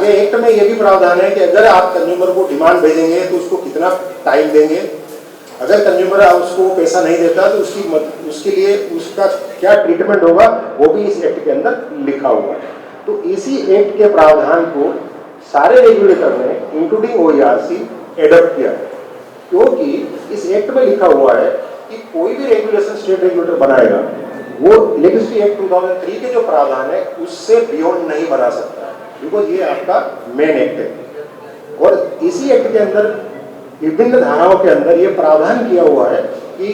आगे एक्ट में ये भी प्रावधान है कि अगर आप कंज्यूमर को डिमांड भेजेंगे तो उसको कितना टाइम देंगे, अगर कंज्यूमर उसको पैसा नहीं देता तो उसके लिए उसका क्या ट्रीटमेंट होगा, वो भी इस एक्ट के अंदर लिखा हुआ है। तो इसी एक्ट के प्रावधान को सारे रेगुलेटर ने इंक्लूडिंग ओईआरसी एडॉप्ट किया है, क्योंकि इस एक्ट में लिखा हुआ है कि कोई भी रेगुलेशन स्टेट रेगुलेटर बनाएगा वो इलेक्ट्रिसिटी एक्ट 2003 के जो प्रावधान है उससे बियॉन्ड नहीं बना सकता, बिकॉज ये आपका मेन एक्ट है। और इसी एक्ट के अंदर विभिन्न धाराओं के अंदर ये प्रावधान किया हुआ है कि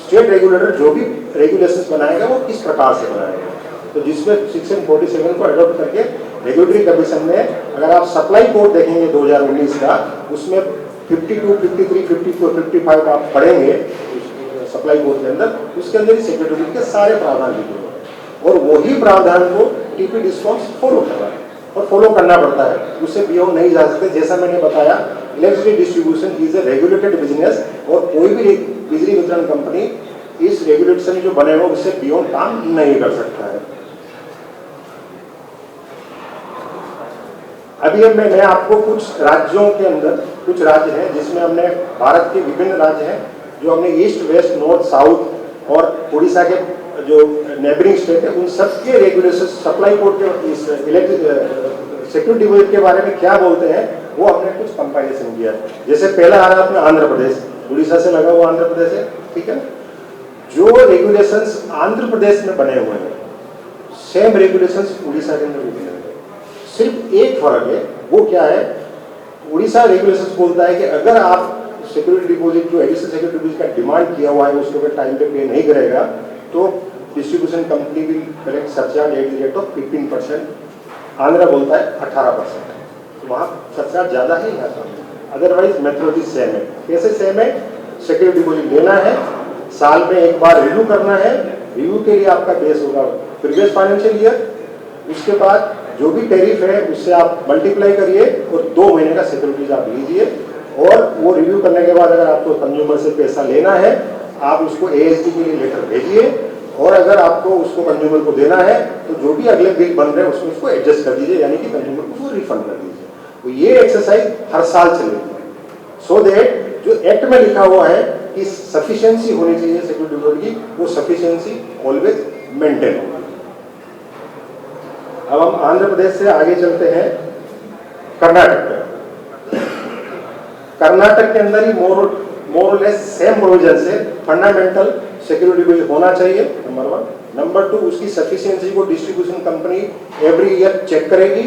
स्टेट रेगुलेटर जो भी रेगुलेशंस बनाएगा वो किस प्रकार से बनाएगा। तो जिसमें सेक्शन 47 को अडॉप्ट करके रेगुलेटरी कमीशन ने, अगर आप सप्लाई कोड देखेंगे 2019 का, उसमें 52, 53, 54, 55 आप पढ़ेंगे सप्लाई कोड के अंदर, उसके अंदर सेक्रेटरी के सारे प्रावधान लिखे हुए हैं और वही प्रावधान को टीपी डिस्कॉम्स फॉलो कर रहा है और फॉलो करना पड़ता है, उससे बियॉन्ड नहीं जा सकते। जैसा मैंने बताया, electricity distribution is a regulated business और कोई भी बिजली वितरण कंपनी इस रेगुलेशन जो बने हुए उससे बियॉन्ड काम नहीं कर सकता है। अभी मैं आपको कुछ राज्यों के अंदर, कुछ राज्य हैं जिसमें हमने, भारत के विभिन्न राज्य हैं जो हमने ईस्ट, वेस्ट, नॉर्थ, साउथ और उड़ीसा के जो नेबरिंग स्टेट है, उन सबके रेगुलेशन सप्लाई कोड के इस सिक्योरिटी बोर्ड के बारे में क्या बोलते हैं वो हमने कुछ कंपाइलेशन किया है। जैसे पहला आ रहा है अपना आंध्र प्रदेश, उड़ीसा से लगा हुआ आंध्र प्रदेश है, ठीक है। जो रेगुलेशंस आंध्र प्रदेश में बने हुए हैं सेम रेगुलेशंस उड़ीसा के अंदर भी बने हुए हैं, सिर्फ एक फर्क है, वो क्या है, उड़ीसा रेगुलेशंस बोलता है कि अगर आप सिक्योरिटी डिपॉजिट जो एडिशनल सिक्योरिटी डिपॉजिट का डिमांड किया हुआ है उसको अगर टाइम पे पे नहीं करेगा तो distribution company will collect surcharge at the rate of 15%। Andhra बोलता है 18%, तो वहाँ सरचार्ज ज़्यादा है यहाँ का। अदरवाइज मेथोडोलॉजी सेम है। कैसे सेम है? सिक्योरिटी डिपॉजिट लेना है, साल में एक बार रिव्यू करना है, रिव्यू के लिए आपका बेस होगा प्रीवियस फाइनेंशियल ईयर, उसके बाद जो भी टैरिफ है उससे आप मल्टीप्लाई करिए और 2 महीने का सिक्योरिटीज आप लीजिए और वो रिव्यू करने के बाद अगर आपको कंज्यूमर से पैसा लेना है आप उसको एएसडी के लिए लेटर भेजिए और अगर आपको उसको कंज्यूमर को देना है तो जो भी अगले बिल बन रहे हैं उसमें उसको एडजस्ट कर दीजिए, यानी कि कंज्यूमर को उसको रिफंड कर दीजिए। तो ये एक्सरसाइज हर साल चलेगी सो दैट जो एक्ट में लिखा हुआ है कि सफिशिएंसी होनी चाहिए सिक्योरिटी डिपॉजिट की, वो सफिशिएंसी ऑलवेज मेंटेन होगी। अब हम आंध्र प्रदेश से आगे चलते हैं कर्नाटक में। कर्नाटक के अंदर ही मोर लेस सेम प्रोविजन से फंडामेंटल सिक्योरिटी डिपॉजिट होना चाहिए, नंबर 1। नंबर 2, उसकी सफिशिएंसी को distribution company every year check करेगी।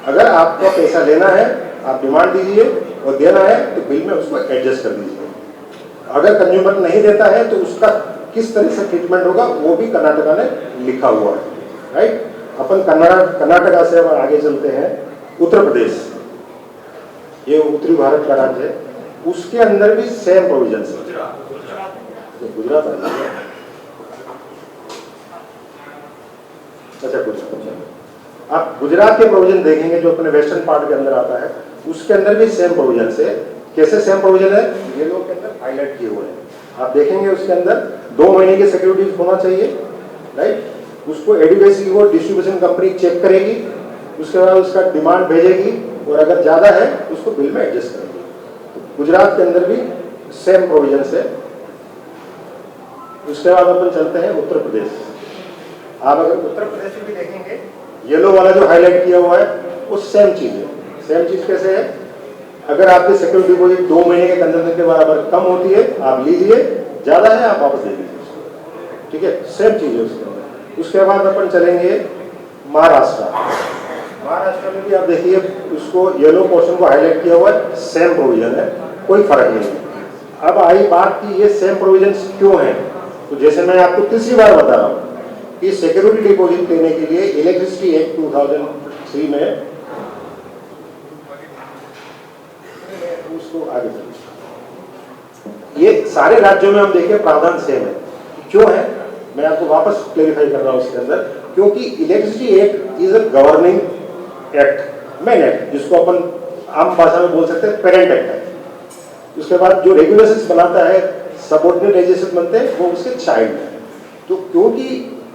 अगर आपका पैसा लेना है आप डिमांड दीजिए और देना है तो बिल में उसको एडजस्ट कर दीजिए। अगर कंज्यूमर नहीं देता है तो उसका किस तरह से ट्रीटमेंट होगा वो भी कर्नाटका ने लिखा हुआ है, राइट। अपन कर्नाटका से अब आगे चलते हैं उत्तर प्रदेश, ये उत्तरी भारत का राज्य है, उसके अंदर भी सेम प्रोविजन है। गुजरात अच्छा गुजरात, आप गुजरात के प्रोविजन देखेंगे जो अपने वेस्टर्न पार्ट के अंदर आता है, उसके अंदर भी सेम प्रोविजन है। कैसे सेम प्रोविजन है ये लोग के अंदर हाईलाइट किए हुए हैं। आप देखेंगे उसके अंदर 2 महीने की सिक्योरिटी होना चाहिए, राइट। उसको एडुकेसी को डिस्ट्रीब्यूशन कंपनी चेक करेगी, उसके बाद उसका डिमांड भेजेगी और अगर ज़्यादा है उसको बिल में एडजस्ट करेगी। तो गुजरात के अंदर भी सेम प्रोविजन है। उसके बाद अपन चलते हैं उत्तर प्रदेश। आप अगर उत्तर प्रदेश में भी देखेंगे येलो वाला जो हाईलाइट किया हुआ है वो सेम चीज़ है। सेम चीज़ कैसे है? अगर आपकी सिक्योरिटी डिपॉजिट 2 महीने के कंजम्पशन के बराबर कम होती है आप लीजिए, ज़्यादा है आप वापस दे दीजिए, ठीक है। सेम चीज़ है उसके अंदर। उसके बाद अपन चलेंगे महाराष्ट्र। महाराष्ट्र में भी आप देखिए उसको येलो पोर्शन को हाईलाइट किया हुआ है, सेम प्रोविजन है, कोई फर्क नहीं है। अब आई बात कि ये सेम प्रोविजन क्यों है, तो जैसे मैं आपको तीसरी बार बता रहा हूँ कि सिक्योरिटी डिपॉजिट लेने के लिए इलेक्ट्रिसिटी एक्ट 2003 में उसको आगे ये सारे राज्यों में हम देखें प्रावधान सेम है। क्यों है मैं आपको वापस क्लेरिफाई कर रहा हूँ इसके अंदर, क्योंकि electricity act is a governing act, main act, जिसको अपन आम भाषा में बोल सकते हैं पेरेंट एक्ट है। उसके बाद जो रेगुलेशंस बनाता है सबऑर्डिनेट रेगुलेशंस बनते हैं वो उसके चाइल्ड है। तो क्योंकि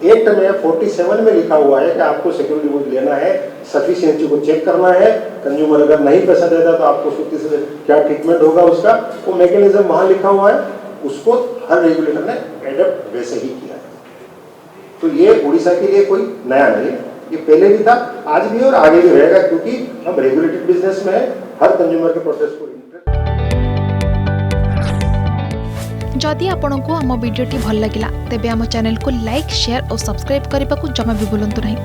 एक्ट में 47 में लिखा हुआ है कि आपको सिक्योरिटी डिपॉजिट लेना है, सफिशिएंसी को चेक करना है, कंज्यूमर अगर नहीं पैसा देता तो आपको 50 से क्या ट्रीटमेंट होगा उसका, वो मैकेनिज्म वहाँ लिखा हुआ है, उसको हर रेगुलेटर ने एडप्ट वैसे ही किया है। तो ये उड़ीसा के लिए कोई नया नहीं है, ये पहले भी था, आज भी और आगे भी रहेगा, क्योंकि हम रेगुलेटेड बिजनेस में है, हर कंज्यूमर के प्रोटेस्ट को। जदि आपंक आम भिडी भल लगा तेब आम चैनल को लाइक, शेयर और सब्सक्राइब करने को जमा भी भूलु नहीं।